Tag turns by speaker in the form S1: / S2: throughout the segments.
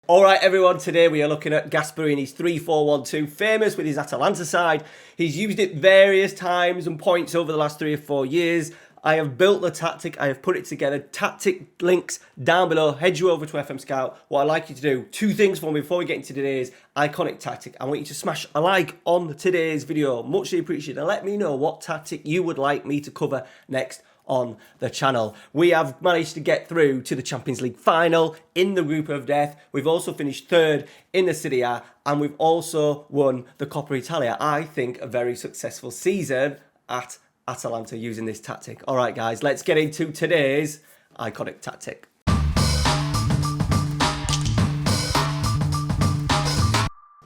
S1: All right, everyone, today we are looking at Gasperini'S 3-4-1-2, famous with his Atalanta side. He's used it various times and points over the last 3 or 4 years. I have built the tactic, I have put it together. Tactic links down below. Head you over to FM Scout. What I'd like you to do, 2 things for me before we get into today's iconic tactic. I want you to smash a like on today's video. Muchly appreciated. And let me know what tactic you would like me to cover next on the channel. We have managed to get through to the Champions League final in the group of death. We've also finished 3rd in the Serie A, and we've also won the Coppa Italia. I think a very successful season at Atalanta using this tactic. All right, guys, let's get into today's iconic tactic.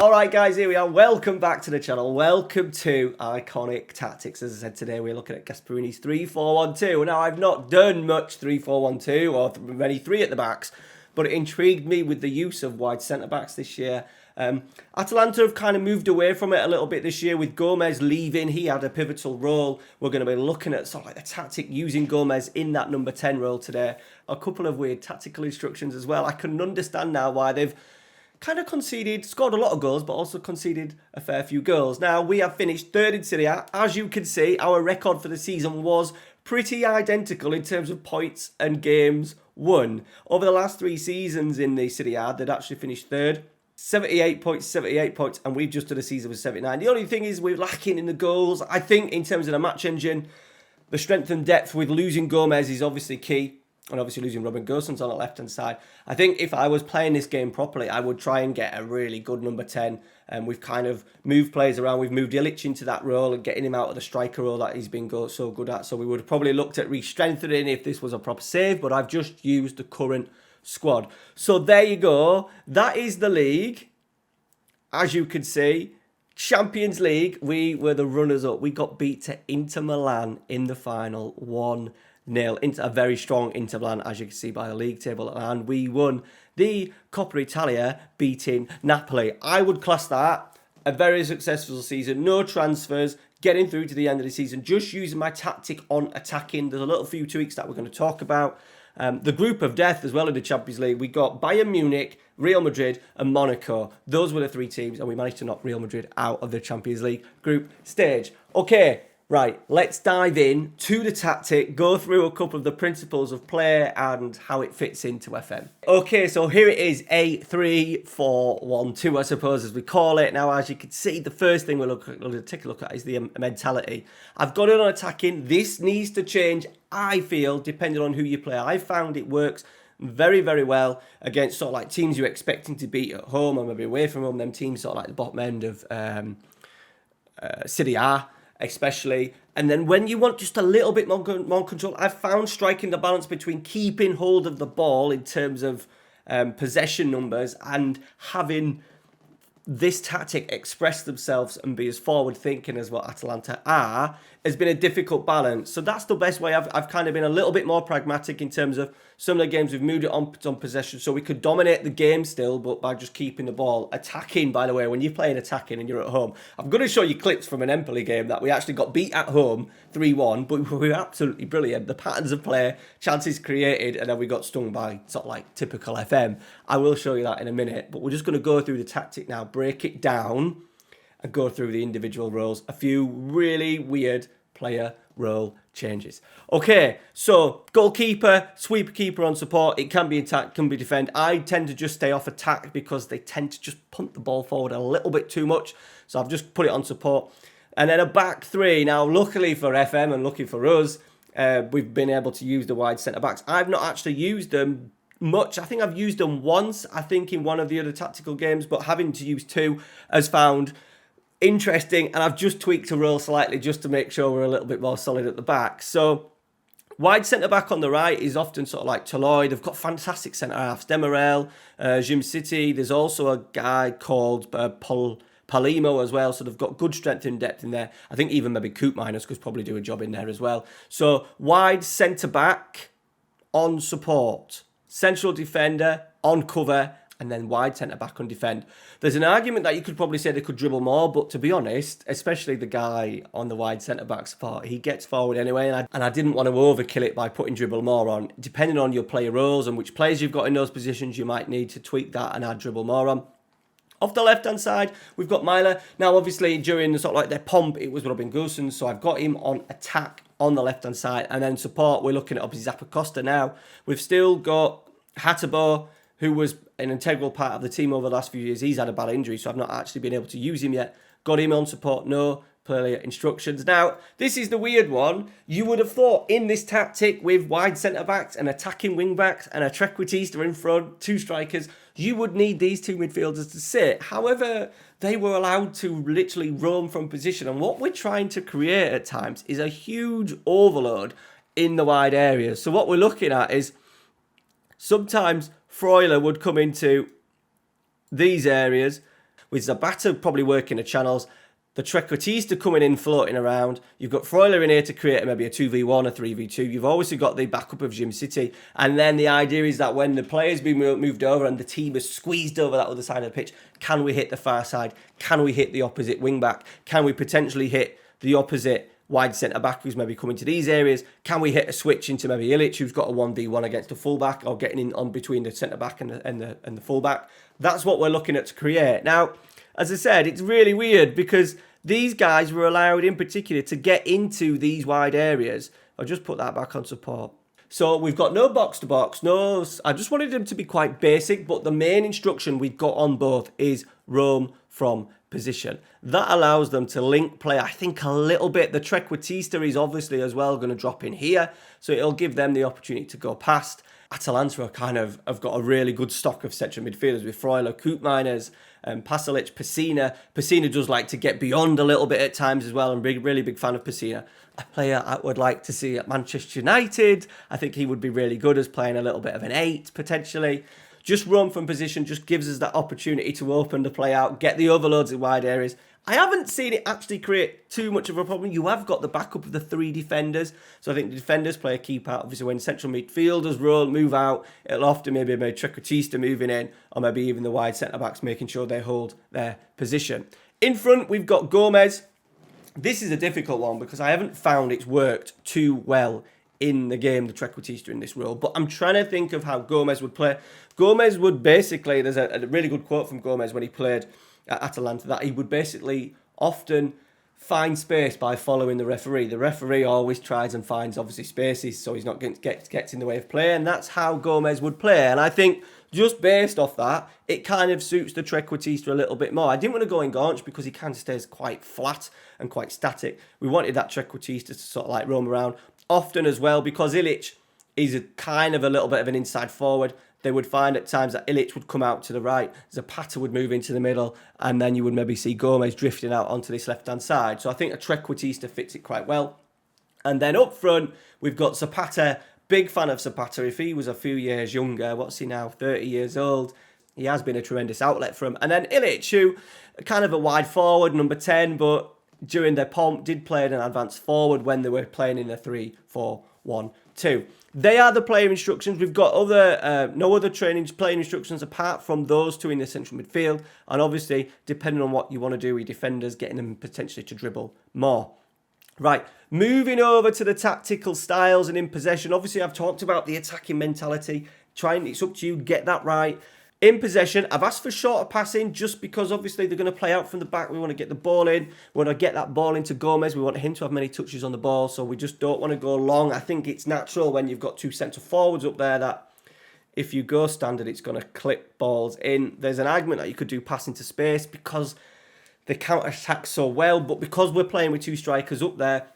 S1: Alright guys, here we are. Welcome back to the channel. Welcome to Iconic Tactics. As I said, today we're looking at Gasperini'S 3-4-1-2. Now, I've not done much 3-4-1-2 or many 3 at the backs, but it intrigued me with the use of wide centre-backs this year. Atalanta have kind of moved away from it a little bit this year with Gomez leaving. He had a pivotal role. We're going to be looking at sort of like the tactic using Gomez in that number 10 role today. A couple of weird tactical instructions as well. I can understand now why they've kind of scored a lot of goals, but also conceded a fair few goals. Now, we have finished 3rd in Serie A. As you can see, our record for the season was pretty identical in terms of points and games won. Over the last 3 seasons in the Serie A, they'd actually finished 3rd. 78 points, and we've just done a season with 79. The only thing is we're lacking in the goals. I think in terms of the match engine, the strength and depth with losing Gomez is obviously key. And obviously losing Robin Gosens on the left-hand side. I think if I was playing this game properly, I would try and get a really good number 10. And we've kind of moved players around. We've moved Illich into that role and getting him out of the striker role that he's been so good at. So we would have probably looked at re-strengthening if this was a proper save. But I've just used the current squad. So there you go. That is the league. As you can see, Champions League, we were the runners-up. We got beat to Inter Milan in the final 1-0. Into a very strong Inter Milan, as you can see by the league table, and we won the Coppa Italia, beating Napoli. I would class that a very successful season. No transfers, getting through to the end of the season, just using my tactic on attacking. There's a little few tweaks that we're going to talk about. The group of death as well in the Champions League, we got Bayern Munich, Real Madrid and Monaco. Those were the 3 teams, and we managed to knock Real Madrid out of the Champions League group stage. Okay. Right, let's dive in to the tactic, go through a couple of the principles of play and how it fits into FM. Okay, so here it is, a 3-4-1-2, I suppose, as we call it. Now, as you can see, the first thing we'll take a look at is the mentality. I've got it on attacking. This needs to change, I feel, depending on who you play. I found it works very, very well against sort of like teams you're expecting to beat at home or maybe away from home, them teams sort of like the bottom end of Serie A. Especially, and then when you want just a little bit more control, I've found striking the balance between keeping hold of the ball in terms of possession numbers and having this tactic express themselves and be as forward thinking as what Atalanta are has been a difficult balance. So that's the best way. I've kind of been a little bit more pragmatic in terms of some of the games we've moved it on possession so we could dominate the game still, but by just keeping the ball. Attacking, by the way, when you're playing attacking and you're at home, I'm going to show you clips from an Empoli game that we actually got beat at home 3-1, but we were absolutely brilliant. The patterns of play, chances created, and then we got stung by sort of like typical FM. I will show you that in a minute, but we're just going to go through the tactic now, break it down and go through the individual roles. A few really weird player role changes. Okay, so goalkeeper, sweeper keeper on support. It can be attack, can be defend. I tend to just stay off attack because they tend to just punt the ball forward a little bit too much. So I've just put it on support. And then a back 3. Now, luckily for FM and lucky for us, we've been able to use the wide centre-backs. I've not actually used them much. I think I've used them once, I think, in one of the other tactical games, but having to use 2 has found interesting, and I've just tweaked a role slightly just to make sure we're a little bit more solid at the back. So wide centre-back on the right is often sort of like Toloi. They've got fantastic centre-halves. Demirel, Jim City. There's also a guy called Palimo as well, so they've got good strength and depth in there. I think even maybe Coop Miners could probably do a job in there as well. So wide centre-back on support, central defender on cover, and then wide centre-back on defend. There's an argument that you could probably say they could dribble more, but to be honest, especially the guy on the wide centre-back spot, he gets forward anyway, and I didn't want to overkill it by putting dribble more on. Depending on your player roles and which players you've got in those positions, you might need to tweak that and add dribble more on. Off the left-hand side, we've got Milo. Now, obviously, during sort of like their pomp, it was Robin Gosens, so I've got him on attack on the left-hand side. And then support, we're looking at obviously Zappacosta now. We've still got Hatabo, who was an integral part of the team over the last few years. He's had a bad injury, so I've not actually been able to use him yet. Got him on support, no player instructions. Now, this is the weird one. You would have thought in this tactic with wide centre-backs and attacking wing-backs and a Trequartista in front, 2 strikers, you would need these 2 midfielders to sit. However, they were allowed to literally roam from position. And what we're trying to create at times is a huge overload in the wide areas. So what we're looking at is sometimes Freuler would come into these areas with Zapata probably working the channels, the Trequartista coming in, floating around. You've got Freuler in here to create maybe a 2v1, a 3v2. You've obviously got the backup of Jim City. And then the idea is that when the players be moved over and the team is squeezed over that other side of the pitch, can we hit the far side? Can we hit the opposite wing-back? Can we potentially hit the opposite wide centre-back who's maybe coming to these areas? Can we hit a switch into maybe Ilic, who's got a 1v1 against a full-back, or getting in on between the centre-back and the full-back? That's what we're looking at to create. Now, as I said, it's really weird because these guys were allowed in particular to get into these wide areas. I'll just put that back on support. So we've got no box-to-box, no... I just wanted them to be quite basic, but the main instruction we've got on both is roam from position. That allows them to link play, I think, a little bit. The Trequartista is obviously as well going to drop in here, so it'll give them the opportunity to go past. Atalanta are have got a really good stock of central midfielders with Freuler, Koopmeiners, Pasalic, Pessina. Pessina does like to get beyond a little bit at times as well. I'm really big fan of Pessina. A player I would like to see at Manchester United. I think he would be really good as playing a little bit of an 8 potentially. Just run from position, just gives us that opportunity to open the play out, get the overloads in wide areas. I haven't seen it actually create too much of a problem. You have got the backup of the 3 defenders. So I think the defenders play a key part. Obviously, when central midfielders move out, it'll often maybe be Trequartista moving in, or maybe even the wide centre-backs making sure they hold their position. In front, we've got Gomez. This is a difficult one because I haven't found it's worked too well in the game, the Trequartista in this role. But I'm trying to think of how Gomez would play. Gomez would basically, there's a really good quote from Gomez when he played at Atalanta, that he would basically often find space by following the referee. The referee always tries and finds, obviously, spaces, so he's not gets in the way of play, and that's how Gomez would play. And I think just based off that, it kind of suits the Trequartista a little bit more. I didn't want to go in Gaunch because he kind of stays quite flat and quite static. We wanted that Trequartista to sort of like roam around often as well, because Ilic is a kind of a little bit of an inside forward. They would find at times that Ilic would come out to the right, Zapata would move into the middle, and then you would maybe see Gomez drifting out onto this left-hand side. So I think a Trequartista fits it quite well. And then up front, we've got Zapata. Big fan of Zapata. If he was a few years younger, what's he now, 30 years old? He has been a tremendous outlet for him. And then Ilic, who kind of a wide forward, number 10, but during their pomp did play an advanced forward when they were playing in a 3-4-1-2. They are the player instructions. We've got no other playing instructions apart from those 2 in the central midfield. And obviously, depending on what you want to do with defenders, getting them potentially to dribble more. Right, moving over to the tactical styles and in possession. Obviously, I've talked about the attacking mentality. It's up to you, get that right. In possession, I've asked for shorter passing just because obviously they're going to play out from the back. We want to get the ball in. We want to get that ball into Gomez. We want him to have many touches on the ball, so we just don't want to go long. I think it's natural when you've got 2 centre forwards up there that if you go standard, it's going to clip balls in. There's an argument that you could do pass into space because they counter-attack so well, but because we're playing with 2 strikers up there,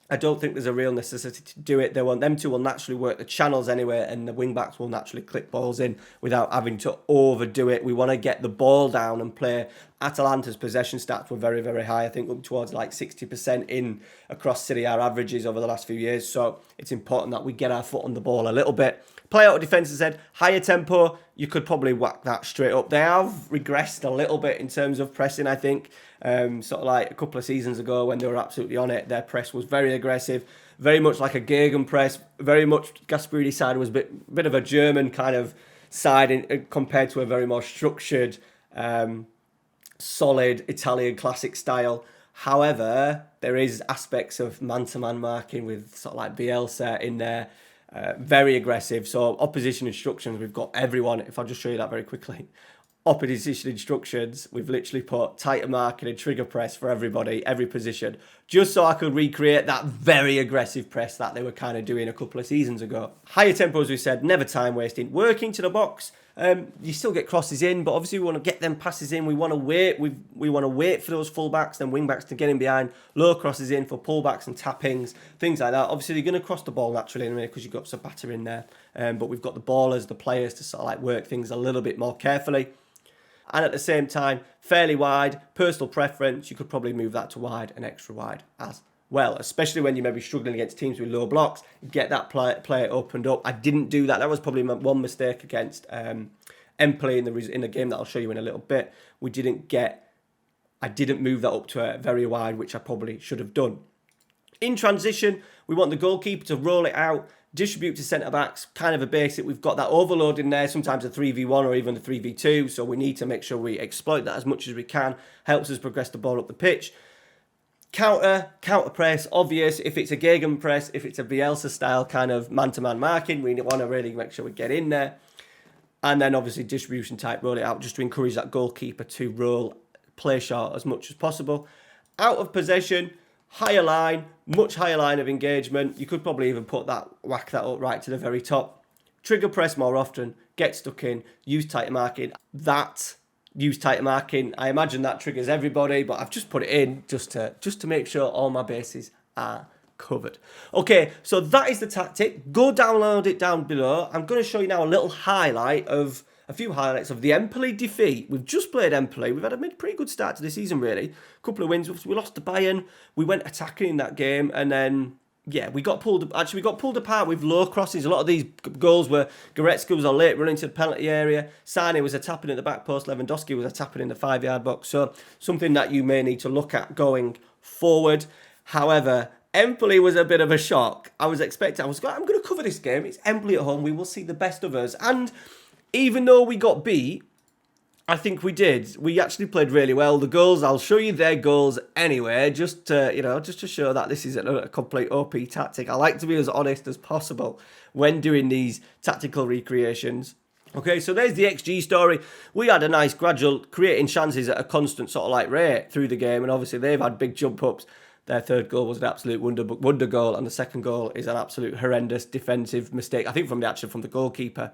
S1: I don't think there's a real necessity to do it. Them 2 will naturally work the channels anyway, and the wing-backs will naturally clip balls in without having to overdo it. We want to get the ball down and play. Atalanta's possession stats were very, very high. I think up towards like 60% in across Serie A averages over the last few years. So it's important that we get our foot on the ball a little bit. Play out of defence, as I said, higher tempo. You could probably whack that straight up. They have regressed a little bit in terms of pressing, I think. Sort of like a couple of seasons ago when they were absolutely on it, their press was very aggressive, very much like a Gegen press. Very much Gasperini'S side was a bit of a German kind of side compared to a very more structured, solid Italian classic style. However, there is aspects of man-to-man marking with sort of like Bielsa in there, very aggressive. So opposition instructions, we've got everyone. If I'll just show you that very quickly. Opposition instructions, we've literally put tighter marking and trigger press for everybody, every position, just so I could recreate that very aggressive press that they were kind of doing a couple of seasons ago. Higher tempo, as we said, never time wasting. Working to the box, you still get crosses in, but obviously we want to get them passes in. We want to wait. We want to wait for those fullbacks and wingbacks to get in behind. Low crosses in for pullbacks and tappings, things like that. Obviously you're going to cross the ball naturally in a minute because you've got Zapata in there, but we've got the ballers, the players to sort of like work things a little bit more carefully. And at the same time, fairly wide, personal preference, you could probably move that to wide and extra wide as well, especially when you may be struggling against teams with low blocks, get that player opened up. I didn't do that. That was probably my one mistake against Empoli in the game that I'll show you in a little bit. I didn't move that up to a very wide, which I probably should have done. In transition, we want the goalkeeper to roll it out, distribute to centre-backs, kind of a basic. We've got that overload in there, sometimes a 3v1 or even a 3v2, so we need to make sure we exploit that as much as we can. Helps us progress the ball up the pitch. Counter press, obvious. If it's a gegenpress, if it's a Bielsa style kind of man-to-man marking, we want to really make sure we get in there. And then obviously distribution type, roll it out, just to encourage that goalkeeper to play short as much as possible. Out of possession, higher line, much higher line of engagement. You could probably even whack that up right to the very top. Trigger press more often, get stuck in, use tighter marking. Use tighter marking, I imagine that triggers everybody, but I've just put it in just to make sure all my bases are covered. Okay, so that is the tactic. Go download it down below. I'm going to show you now a few highlights of the Empoli defeat. We've just played Empoli. We've had a pretty good start to the season, really. A couple of wins. We lost to Bayern. We went attacking in that game, and then we got pulled apart with low crosses. A lot of these goals were Goretzka was on late running to the penalty area. Sane was a tapping at the back post. Lewandowski was a tapping in the 5-yard box. So something that you may need to look at going forward. However, Empoli was a bit of a shock. I'm going to cover this game. It's Empoli at home. We will see the best of us. And even though we got beat, I think we did. We actually played really well. The goals, I'll show you their goals anyway, just to show that this isn't a complete OP tactic. I like to be as honest as possible when doing these tactical recreations. Okay, so there's the XG story. We had a nice gradual creating chances at a constant sort of like rate through the game, and obviously they've had big jump ups. Their third goal was an absolute wonder goal, and the second goal is an absolute horrendous defensive mistake, I think from the goalkeeper.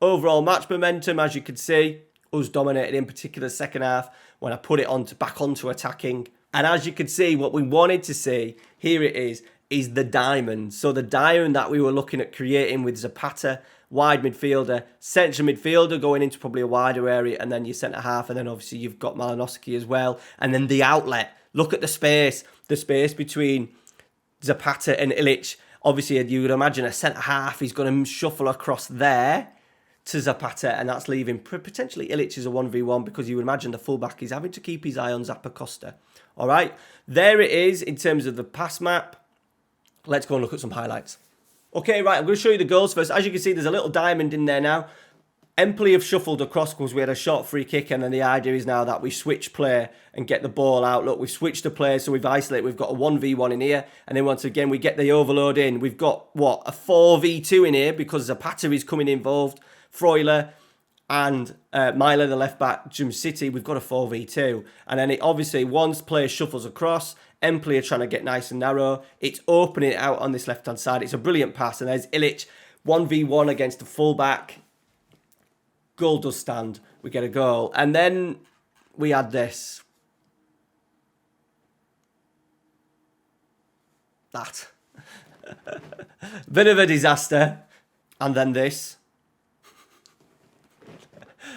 S1: Overall match momentum, as you can see, us dominated in particular second half when I put it back onto attacking. And as you can see, what we wanted to see, here it is the diamond. So the diamond that we were looking at creating with Zapata, wide midfielder, central midfielder going into probably a wider area, and then your centre half, and then obviously you've got Malinowski as well. And then the outlet. Look at the space between Zapata and Ilic. Obviously, you would imagine a centre half, he's going to shuffle across there to Zapata, and that's leaving potentially Ilic as a 1v1 because you would imagine the fullback is having to keep his eye on Zappacosta. All right, there it is in terms of the pass map. Let's go and look at some highlights. Okay, right, I'm going to show you the goals first. As you can see, there's a little diamond in there now. Empoli have shuffled across because we had a short free kick, and then the idea is now that we switch play and get the ball out. Look, we've switched the play, so we've isolated. We've got a 1v1 in here, and then once again, we get the overload in. We've got, a 4v2 in here because Zapata is coming involved. Freuler and Milo, the left-back, Jim City, we've got a 4v2. And then obviously, once player shuffles across, Empoli are trying to get nice and narrow. It's opening it out on this left-hand side. It's a brilliant pass, and there's Ilic, 1v1 against the fullback. Goal does stand. We get a goal. And then we had this. That. Bit of a disaster. And then this.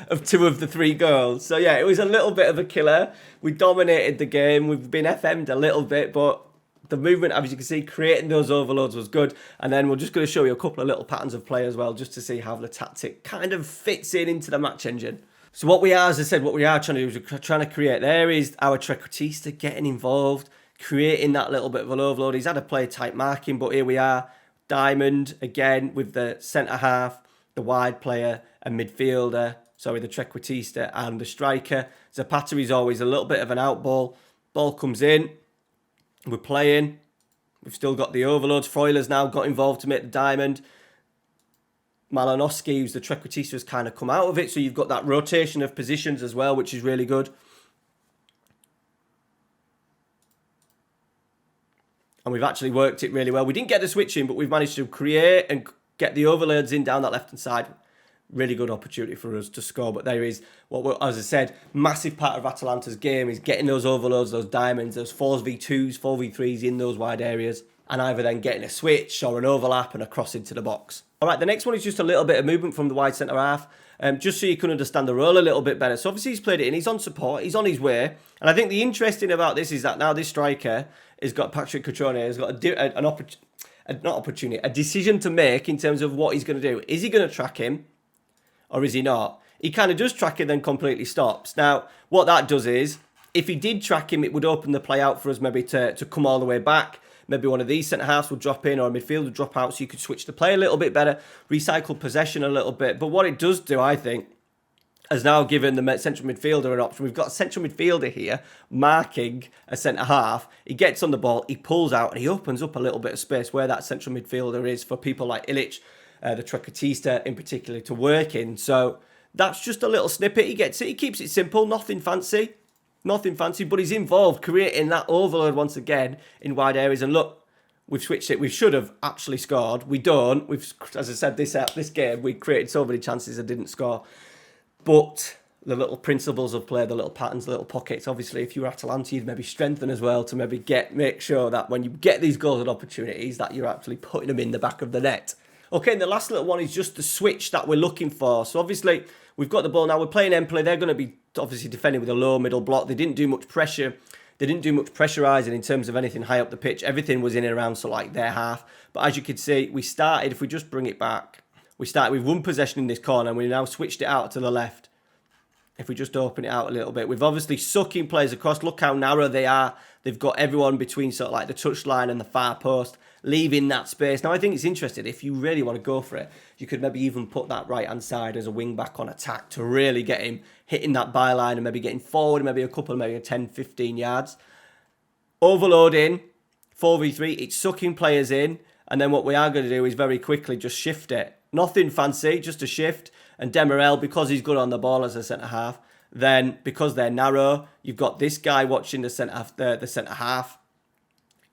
S1: Of 2 of the 3 goals. So yeah, it was a little bit of a killer. We dominated the game. We've been FM'd a little bit, but the movement, as you can see, creating those overloads was good. And then we're just going to show you a couple of little patterns of play as well, just to see how the tactic kind of fits into the match engine. So what we are, as I said, what we are trying to do is we're trying to create, there is our trequartista getting involved, creating that little bit of an overload. He's had a play type marking, but here we are. Diamond, again, with the centre half. the wide player, a midfielder, sorry, the trequartista and the striker. Zapata is always a little bit of an out ball. Ball comes in, we're playing. We've still got the overloads. Freuler's now got involved to make the diamond. Malinowski, who's the trequartista, has kind of come out of it. So you've got that rotation of positions as well, which is really good. And we've actually worked it really well. We didn't get the switch in, but we've managed to create and get the overloads in down that left-hand side. Really good opportunity for us to score. But there is, as I said, massive part of Atalanta's game is getting those overloads, those diamonds, those 4v2s, 4v3s in those wide areas. And either then getting a switch or an overlap and a cross into the box. All right, the next one is just a little bit of movement from the wide centre-half. Just so you can understand the role a little bit better. So obviously he's played it in, he's on support, he's on his way. And I think the interesting about this is that now this striker has got Patrick Cutrone, has got a decision to make in terms of what he's going to do. Is he going to track him or is he not? He kind of does track him, then completely stops. Now, what that does is, if he did track him, it would open the play out for us maybe to come all the way back. Maybe one of these centre-halves will drop in or a midfield will drop out so you could switch the play a little bit better, recycle possession a little bit. But what it does do, I think, has now given the central midfielder an option. We've got a central midfielder here marking a centre-half. He gets on the ball, he pulls out, and he opens up a little bit of space where that central midfielder is for people like Ilic, the trequartista in particular, to work in. So that's just a little snippet. He gets it, he keeps it simple, nothing fancy. Nothing fancy, but he's involved creating that overload once again in wide areas. And look, we've switched it. We should have actually scored. We don't. As I said, this game, we created so many chances and didn't score. But the little principles of play, the little patterns, the little pockets, obviously, if you're Atalanta, you'd maybe strengthen as well to maybe make sure that when you get these goals and opportunities, that you're actually putting them in the back of the net. Okay, and the last little one is just the switch that we're looking for. So obviously, we've got the ball now. We're playing Empoli. They're going to be obviously defending with a low middle block. They didn't do much pressure. They didn't do much pressurising in terms of anything high up the pitch. Everything was in and around, so like their half. But as you can see, we started, if we just bring it back, we started with one possession in this corner and we now switched it out to the left. If we just open it out a little bit, we've obviously sucking players across. Look how narrow they are. They've got everyone between sort of like the touchline and the far post, leaving that space. Now, I think it's interesting. If you really want to go for it, you could maybe even put that right-hand side as a wing-back on attack to really get him hitting that byline and maybe getting forward, maybe a couple, maybe 10, 15 yards. Overloading, 4v3, it's sucking players in. And then what we are going to do is very quickly just shift it. Nothing fancy, just a shift. And Demirel, because he's good on the ball as a centre-half, then because they're narrow, you've got this guy watching the centre-half.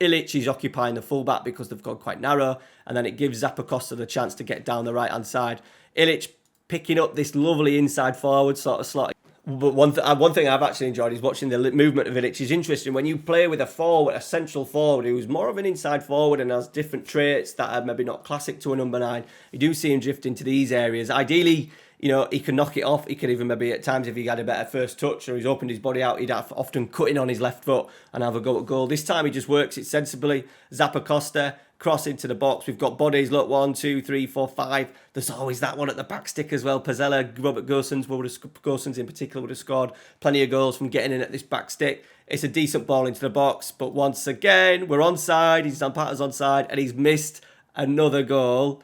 S1: Ilic is occupying the fullback because they've gone quite narrow, and then it gives Zappacosta the chance to get down the right-hand side. Ilic picking up this lovely inside forward sort of slot. But one thing I've actually enjoyed is watching the movement of Ilic. It's interesting when you play with a central forward who's more of an inside forward and has different traits that are maybe not classic to a number 9. You do see him drift into these areas. Ideally, you know, he can knock it off. He could even maybe at times, if he had a better first touch or he's opened his body out, he'd have often cut in on his left foot and have a go at goal. This time he just works it sensibly. Zappacosta, cross into the box. We've got bodies, look, 1, 2, 3, 4, 5. There's always that one at the back stick as well. Pazzella, Robert Gosens in particular would have scored plenty of goals from getting in at this back stick. It's a decent ball into the box, but once again, we're onside. Zampata's onside, and he's missed another goal,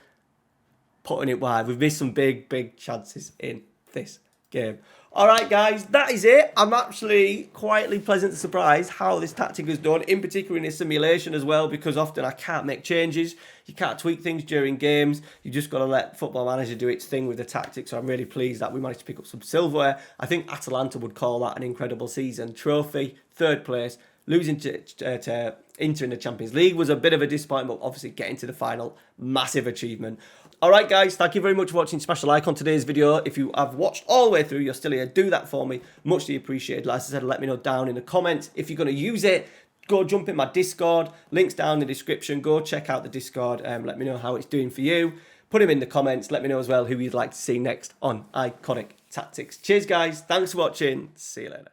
S1: putting it wide. We've missed some big chances in this game. All right, guys, that is it. I'm actually quietly pleasantly surprised how this tactic is done, in particular in a simulation as well, because often I can't make changes. You can't tweak things during games. You just got to let Football Manager do its thing with the tactics. So I'm really pleased that we managed to pick up some silverware. I think Atalanta would call that an incredible season. Trophy, 3rd place, losing to Inter in the Champions League was a bit of a disappointment, but obviously getting to the final, massive achievement. All right, guys, thank you very much for watching. Smash the like on today's video. If you have watched all the way through, you're still here, do that for me. Muchly appreciated. Like I said, let me know down in the comments. If you're going to use it, go jump in my Discord. Links down in the description. Go check out the Discord. Let me know how it's doing for you. Put them in the comments. Let me know as well who you'd like to see next on Iconic Tactics. Cheers, guys. Thanks for watching. See you later.